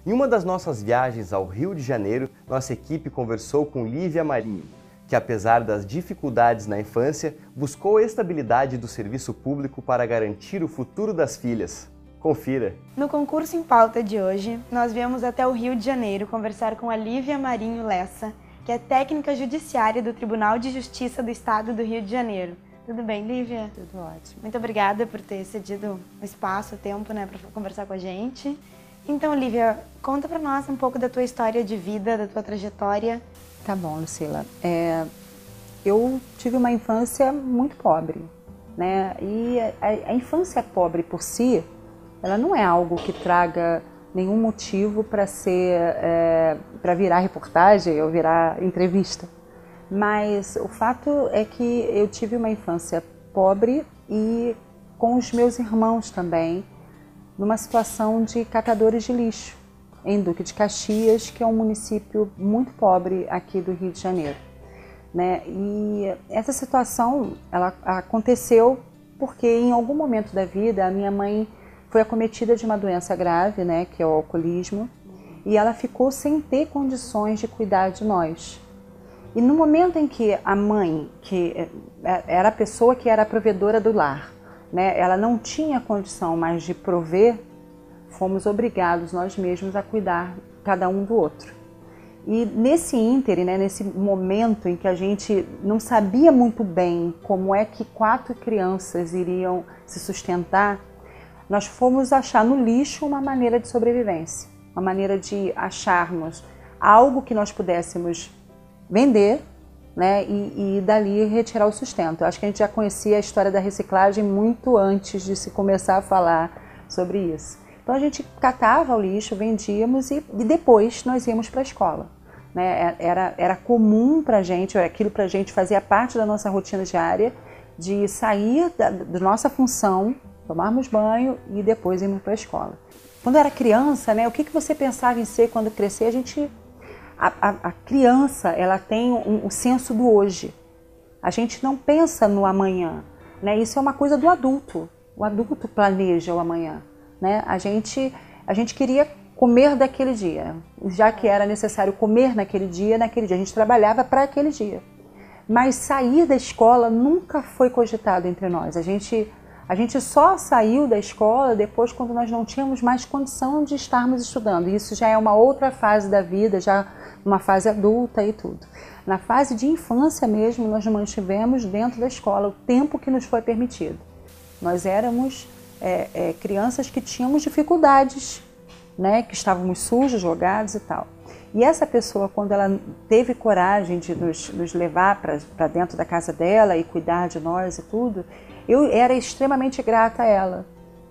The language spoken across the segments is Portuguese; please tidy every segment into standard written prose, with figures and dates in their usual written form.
Em uma das nossas viagens ao Rio de Janeiro, nossa equipe conversou com Lívia Marinho, que apesar das dificuldades na infância, buscou a estabilidade do serviço público para garantir o futuro das filhas. Confira! No concurso em pauta de hoje, nós viemos até o Rio de Janeiro conversar com a Lívia Marinho Lessa, que é técnica judiciária do Tribunal de Justiça do Estado do Rio de Janeiro. Tudo bem, Lívia? Tudo ótimo. Muito obrigada por ter cedido o espaço, o tempo, para conversar com a gente. Então, Lívia, conta para nós um pouco da tua história de vida, da tua trajetória. Tá bom, Lucila. Eu tive uma infância muito pobre, né? E a infância pobre por si, ela não é algo que traga nenhum motivo para para virar reportagem ou virar entrevista. Mas o fato é que eu tive uma infância pobre e com os meus irmãos também, numa situação de catadores de lixo, em Duque de Caxias, que é um município muito pobre aqui do Rio de Janeiro, né? E essa situação, ela aconteceu porque em algum momento da vida a minha mãe foi acometida de uma doença grave, né, que é o alcoolismo, e ela ficou sem ter condições de cuidar de nós. E no momento em que a mãe, que era a pessoa que era a provedora do lar, né, ela não tinha condição mais de prover, fomos obrigados nós mesmos a cuidar cada um do outro. E nesse ínterim, né, nesse momento em que a gente não sabia muito bem como é que 4 crianças iriam se sustentar, nós fomos achar no lixo uma maneira de sobrevivência, uma maneira de acharmos algo que nós pudéssemos vender, né, e dali retirar o sustento. Eu acho que a gente já conhecia a história da reciclagem muito antes de se começar a falar sobre isso. Então a gente catava o lixo, vendíamos e depois nós íamos para a escola, né? Era comum para a gente, aquilo para a gente fazia parte da nossa rotina diária, de sair da nossa função, tomarmos banho e depois irmos para a escola. Quando eu era criança, né, o que você pensava em ser quando crescer? A criança, ela tem um senso do hoje. A gente não pensa no amanhã, né? Isso é uma coisa do adulto. O adulto planeja o amanhã, né? A gente queria comer daquele dia, já que era necessário comer naquele dia. A gente trabalhava para aquele dia. Mas sair da escola nunca foi cogitado entre nós. A gente só saiu da escola depois quando nós não tínhamos mais condição de estarmos estudando. Isso já é uma outra fase da vida, já uma fase adulta e tudo. Na fase de infância mesmo, nós nos mantivemos dentro da escola o tempo que nos foi permitido. Nós éramos crianças que tínhamos dificuldades, né, que estávamos sujos, jogados e tal. E essa pessoa, quando ela teve coragem de nos levar para dentro da casa dela e cuidar de nós e tudo, eu era extremamente grata a ela.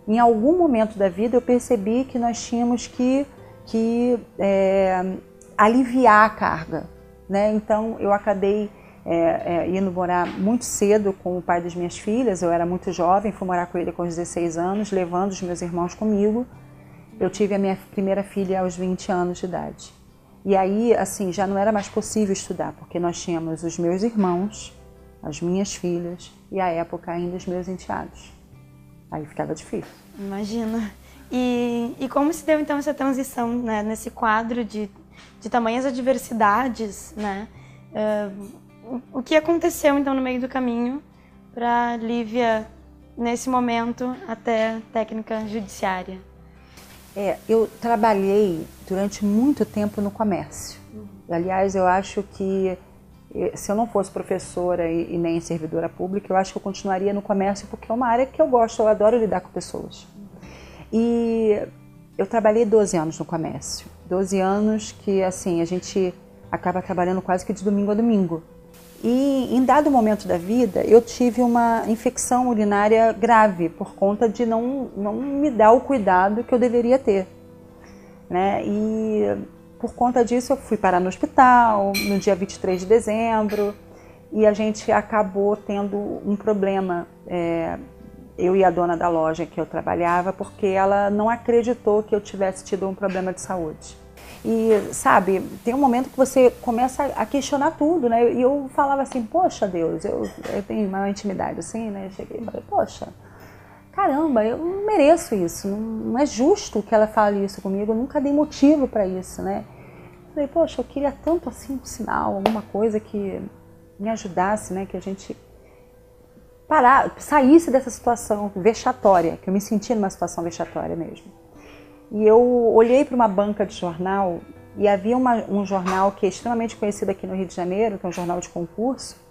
Em algum momento da vida eu percebi que nós tínhamos que aliviar a carga, né? Então eu acabei indo morar muito cedo com o pai das minhas filhas. Eu era muito jovem, fui morar com ele com os 16 anos, levando os meus irmãos comigo. Eu tive a minha primeira filha aos 20 anos de idade. E aí, assim, já não era mais possível estudar, porque nós tínhamos os meus irmãos, as minhas filhas e, à época, ainda os meus enteados. Aí ficava difícil. Imagina. E como se deu, então, essa transição, né, nesse quadro de tamanhas adversidades, né? O que aconteceu, então, no meio do caminho para Lívia, nesse momento, até técnica judiciária? Eu trabalhei durante muito tempo no comércio. Aliás, eu acho que se eu não fosse professora e nem servidora pública, eu acho que eu continuaria no comércio porque é uma área que eu gosto, eu adoro lidar com pessoas. E eu trabalhei 12 anos no comércio. 12 anos que, assim, a gente acaba trabalhando quase que de domingo a domingo. E em dado momento da vida, eu tive uma infecção urinária grave por conta de não me dar o cuidado que eu deveria ter, né? E por conta disso eu fui parar no hospital no dia 23 de dezembro e a gente acabou tendo um problema, eu e a dona da loja que eu trabalhava, porque ela não acreditou que eu tivesse tido um problema de saúde. E, sabe, tem um momento que você começa a questionar tudo, né? E eu falava assim, poxa Deus, eu tenho uma intimidade assim, né? Eu cheguei e falei, poxa, caramba, eu não mereço isso, não é justo que ela fale isso comigo, eu nunca dei motivo para isso, né? Falei, poxa, eu queria tanto assim um sinal, alguma coisa que me ajudasse, né? Que a gente saísse dessa situação vexatória, que eu me sentia numa situação vexatória mesmo. E eu olhei para uma banca de jornal e havia um jornal que é extremamente conhecido aqui no Rio de Janeiro, que é um jornal de concurso,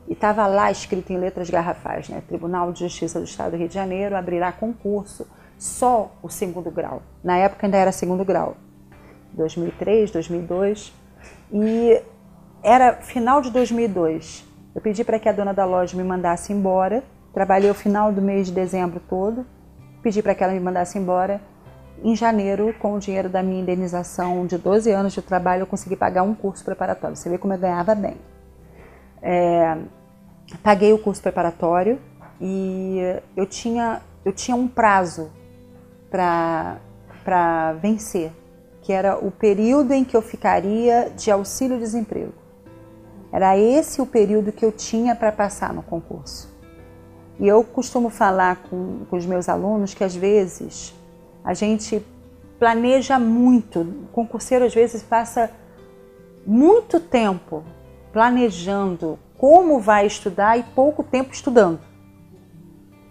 e estava lá escrito em letras garrafais, né? Tribunal de Justiça do Estado do Rio de Janeiro abrirá concurso só o 2º grau. Na época ainda era 2º grau, 2003, 2002, e era final de 2002. Eu pedi para que a dona da loja me mandasse embora, trabalhei o final do mês de dezembro todo, pedi para que ela me mandasse embora. Em janeiro, com o dinheiro da minha indenização de 12 anos de trabalho, eu consegui pagar um curso preparatório. Você vê como eu ganhava bem. Paguei o curso preparatório e eu tinha um prazo para vencer, que era o período em que eu ficaria de auxílio-desemprego. Era esse o período que eu tinha para passar no concurso. E eu costumo falar com os meus alunos que às vezes a gente planeja muito, o concurseiro às vezes passa muito tempo planejando como vai estudar e pouco tempo estudando.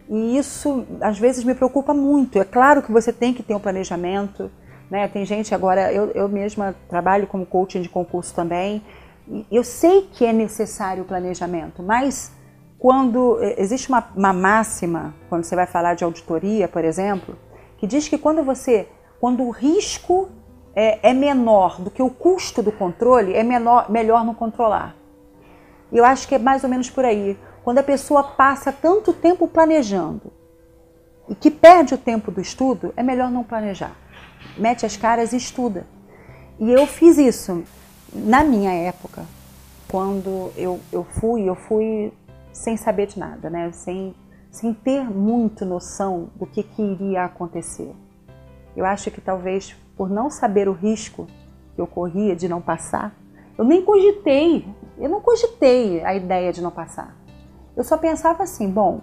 E isso às vezes me preocupa muito. É claro que você tem que ter um planejamento, né? Tem gente agora, eu mesma trabalho como coaching de concurso também, e eu sei que é necessário o planejamento, mas quando existe uma máxima, quando você vai falar de auditoria, por exemplo, que diz que quando o risco é menor do que o custo do controle, é melhor não controlar. E eu acho que é mais ou menos por aí. Quando a pessoa passa tanto tempo planejando e que perde o tempo do estudo, é melhor não planejar. Mete as caras e estuda. E eu fiz isso. Na minha época, quando eu fui sem saber de nada, né? Sem ter muito noção do que iria acontecer. Eu acho que talvez por não saber o risco que eu corria de não passar, eu não cogitei a ideia de não passar. Eu só pensava assim, bom,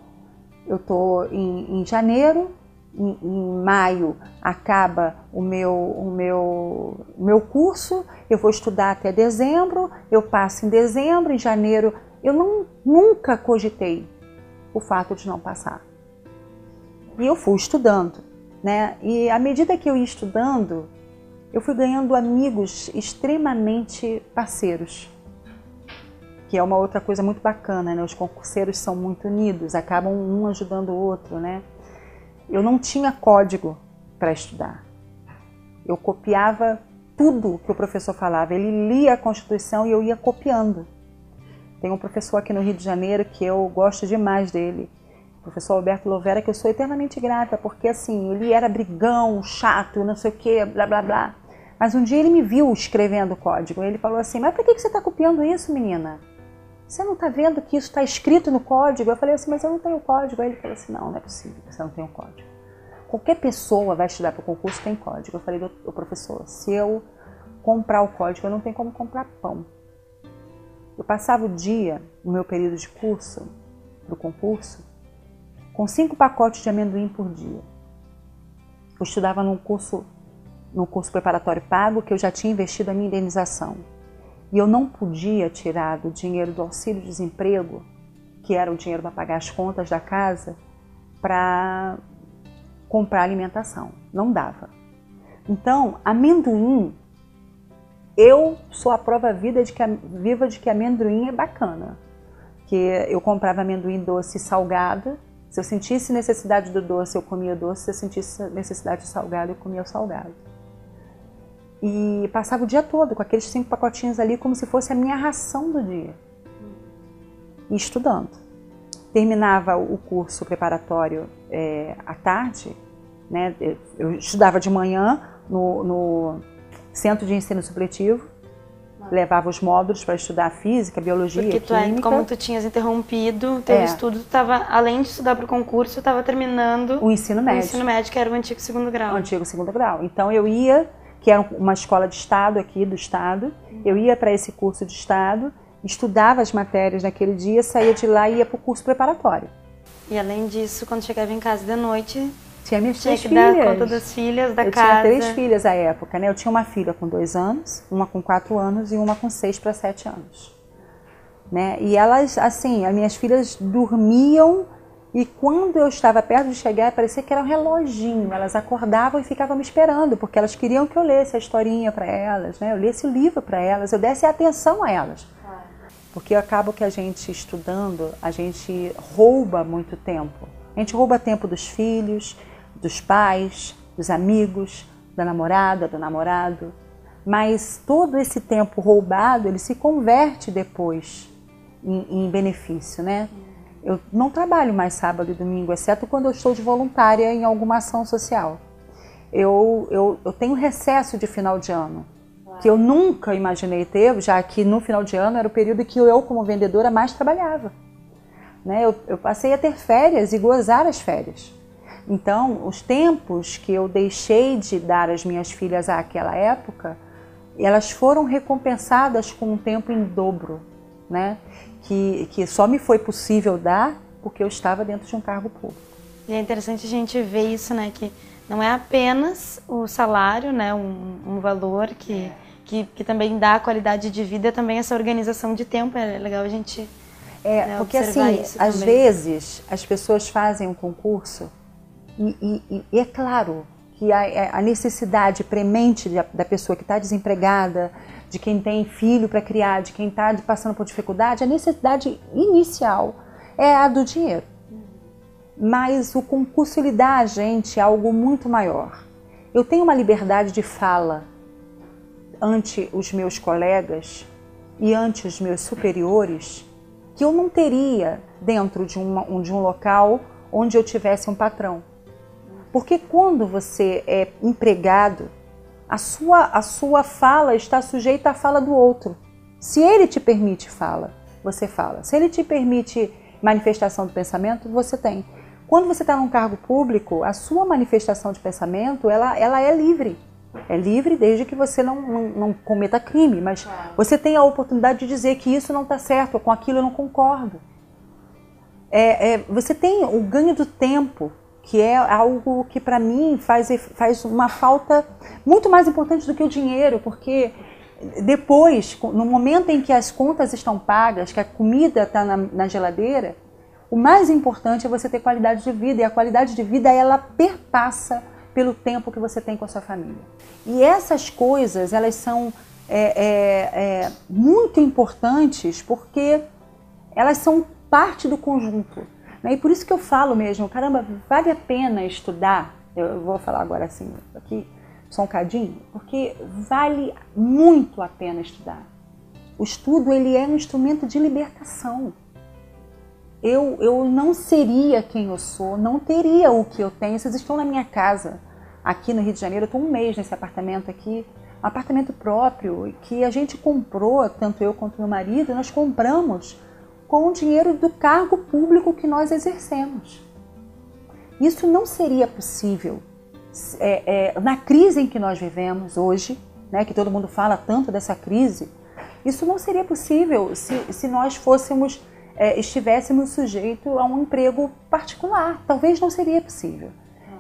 eu estou em janeiro, em maio acaba o meu curso, eu vou estudar até dezembro, eu passo em dezembro, em janeiro. Eu nunca cogitei o fato de não passar. E eu fui estudando, né? E à medida que eu ia estudando, eu fui ganhando amigos extremamente parceiros, que é uma outra coisa muito bacana, né? Os concurseiros são muito unidos, acabam um ajudando o outro, né? Eu não tinha código para estudar. Eu copiava tudo que o professor falava. Ele lia a Constituição e eu ia copiando. Tem um professor aqui no Rio de Janeiro que eu gosto demais dele, o professor Alberto Lovera, que eu sou eternamente grata, porque assim, ele era brigão, chato, não sei o que, blá blá blá. Mas um dia ele me viu escrevendo o código, ele falou assim, mas por que você está copiando isso, menina? Você não está vendo que isso está escrito no código? Eu falei assim, mas eu não tenho código. Aí ele falou assim, não é possível, você não tem um código. Qualquer pessoa vai estudar para o concurso tem código. Eu falei, professor, se eu comprar o código, eu não tenho como comprar pão. Eu passava o dia, no meu período de curso, do concurso, com 5 pacotes de amendoim por dia. Eu estudava num curso preparatório pago, que eu já tinha investido a minha indenização. E eu não podia tirar do dinheiro do auxílio-desemprego, que era o dinheiro para pagar as contas da casa, para comprar alimentação. Não dava. Então, amendoim, eu sou a prova viva de que amendoim é bacana. Que eu comprava amendoim doce e salgado. Se eu sentisse necessidade do doce, eu comia o doce. Se eu sentisse necessidade de salgado, eu comia o salgado. E passava o dia todo com aqueles 5 pacotinhos ali como se fosse a minha ração do dia. E estudando. Terminava o curso preparatório à tarde, né? Eu estudava de manhã no Centro de Ensino Supletivo, levava os módulos para estudar física, biologia, química. Como tu tinhas interrompido, teu estudo estava, além de estudar para o concurso, estava terminando o ensino médio. O ensino médio, que era o antigo 2º grau. O antigo 2º grau. Então eu ia, que era uma escola de estado aqui do estado, eu ia para esse curso de estado, estudava as matérias naquele dia, saía de lá e ia para o curso preparatório. E além disso, quando chegava em casa de noite, tinha minhas tinha três que filhas. dar conta das filhas, da eu casa. tinha 3 filhas à época, né? Eu tinha uma filha com 2 anos, uma com 4 anos e uma com 6 para 7 anos. Né? E elas, assim, as minhas filhas dormiam e quando eu estava perto de chegar, parecia que era um reloginho. Elas acordavam e ficavam me esperando, porque elas queriam que eu lesse a historinha para elas, né? Eu lesse o livro para elas, eu desse atenção a elas. Porque acaba que a gente estudando, a gente rouba muito tempo. A gente rouba tempo dos filhos, dos pais, dos amigos, da namorada, do namorado. Mas todo esse tempo roubado, ele se converte depois em benefício, né? Eu não trabalho mais sábado e domingo, exceto quando eu estou de voluntária em alguma ação social. Eu tenho recesso de final de ano, que eu nunca imaginei ter, já que no final de ano era o período que eu, como vendedora, mais trabalhava. Né? Eu passei a ter férias e gozar as férias. Então, os tempos que eu deixei de dar às minhas filhas àquela época, elas foram recompensadas com um tempo em dobro, né? Que só me foi possível dar porque eu estava dentro de um cargo público. E é interessante a gente ver isso, né? Que não é apenas o salário, né? Um valor que também dá qualidade de vida, também essa organização de tempo. É legal a gente porque assim, às vezes as pessoas fazem um concurso e é claro que a necessidade premente da pessoa que está desempregada, de quem tem filho para criar, de quem está passando por dificuldade, a necessidade inicial é a do dinheiro. Mas o concurso ele dá a gente algo muito maior. Eu tenho uma liberdade de fala ante os meus colegas e ante os meus superiores que eu não teria dentro de um local onde eu tivesse um patrão. Porque quando você é empregado, a sua fala está sujeita à fala do outro. Se ele te permite fala, você fala. Se ele te permite manifestação do pensamento, você tem. Quando você está num cargo público, a sua manifestação de pensamento, ela é livre. É livre desde que você não cometa crime, mas você tem a oportunidade de dizer que isso não está certo, ou com aquilo eu não concordo. Você tem o ganho do tempo, que é algo que para mim faz uma falta muito mais importante do que o dinheiro, porque depois, no momento em que as contas estão pagas, que a comida está na geladeira, o mais importante é você ter qualidade de vida, e a qualidade de vida ela perpassa pelo tempo que você tem com a sua família. E essas coisas, elas são muito importantes porque elas são parte do conjunto. E por isso que eu falo mesmo, caramba, vale a pena estudar, eu vou falar agora assim, aqui, só um cadinho, porque vale muito a pena estudar. O estudo, ele é um instrumento de libertação. Eu não seria quem eu sou, não teria o que eu tenho. Vocês estão na minha casa, aqui no Rio de Janeiro, eu estou um mês nesse apartamento aqui, um apartamento próprio, que a gente comprou, tanto eu quanto meu marido, nós compramos com o dinheiro do cargo público que nós exercemos. Isso não seria possível na crise em que nós vivemos hoje, né, que todo mundo fala tanto dessa crise. Isso não seria possível se nós estivéssemos sujeitos a um emprego particular. Talvez não seria possível.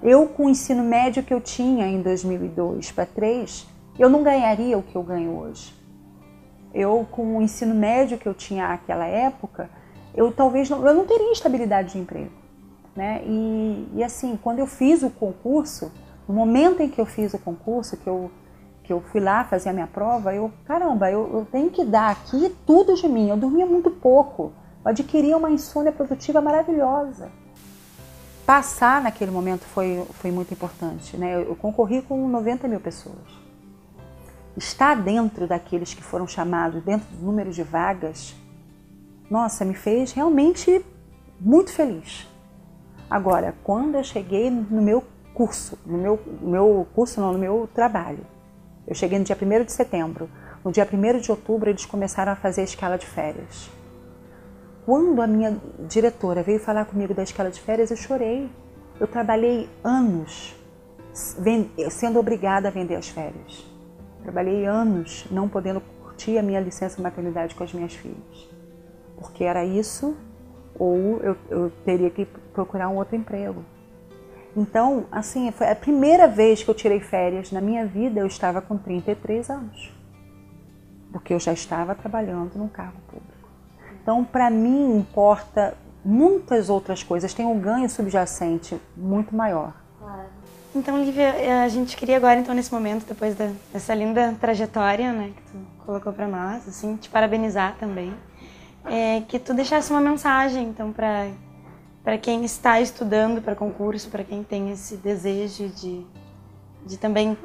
Eu, com o ensino médio que eu tinha em 2002 para 2003, eu não ganharia o que eu ganho hoje. Eu, com o ensino médio que eu tinha naquela época, eu não teria estabilidade de emprego. Né? E assim, quando eu fiz o concurso, no momento em que eu fiz o concurso, que eu fui lá fazer a minha prova, eu tenho que dar aqui tudo de mim. Eu dormia muito pouco, eu adquiria uma insônia produtiva maravilhosa. Passar naquele momento foi muito importante. Né? Eu concorri com 90 mil pessoas. Estar dentro daqueles que foram chamados, dentro do número de vagas, nossa, me fez realmente muito feliz. Agora, quando eu cheguei no meu curso, no meu trabalho, eu cheguei no dia 1º de setembro, no dia 1º de outubro eles começaram a fazer a escala de férias. Quando a minha diretora veio falar comigo da escala de férias, eu chorei. Eu trabalhei anos sendo obrigada a vender as férias. Trabalhei anos não podendo curtir a minha licença maternidade com as minhas filhas. Porque era isso ou eu teria que procurar um outro emprego. Então, assim, foi a primeira vez que eu tirei férias na minha vida, eu estava com 33 anos, porque eu já estava trabalhando num cargo público. Então, para mim, importa muitas outras coisas, tem um ganho subjacente muito maior. Então, Lívia, a gente queria agora, então, nesse momento, depois dessa linda trajetória, né, que tu colocou para nós, assim, te parabenizar também, que tu deixasse uma mensagem, então, para quem está estudando para concurso, para quem tem esse desejo de também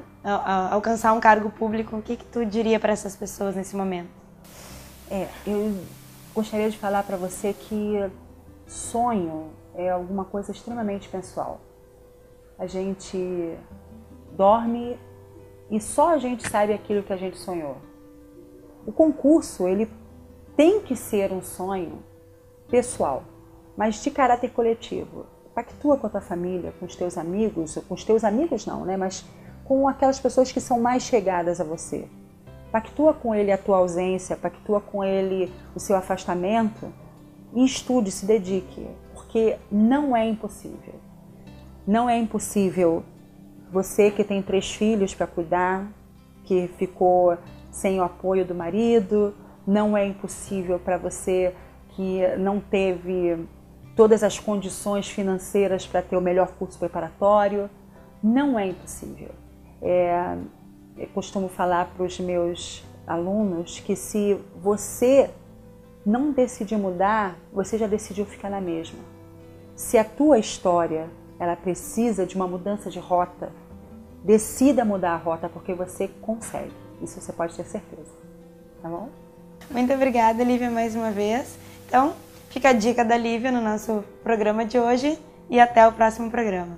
alcançar um cargo público, o que tu diria para essas pessoas nesse momento? Eu gostaria de falar para você que sonho é alguma coisa extremamente pessoal. A gente dorme e só a gente sabe aquilo que a gente sonhou. O concurso, ele tem que ser um sonho pessoal, mas de caráter coletivo. Pactua com a tua família, com os teus amigos não, né? Mas com aquelas pessoas que são mais chegadas a você. Pactua com ele a tua ausência, pactua com ele o seu afastamento e estude, se dedique, porque não é impossível. Não é impossível você que tem 3 filhos para cuidar, que ficou sem o apoio do marido, não é impossível para você que não teve todas as condições financeiras para ter o melhor curso preparatório. Não é impossível. Eu costumo falar para os meus alunos que se você não decidir mudar, você já decidiu ficar na mesma. Se a tua história ela precisa de uma mudança de rota, decida mudar a rota, porque você consegue. Isso você pode ter certeza. Tá bom? Muito obrigada, Lívia, mais uma vez. Então, fica a dica da Lívia no nosso programa de hoje e até o próximo programa.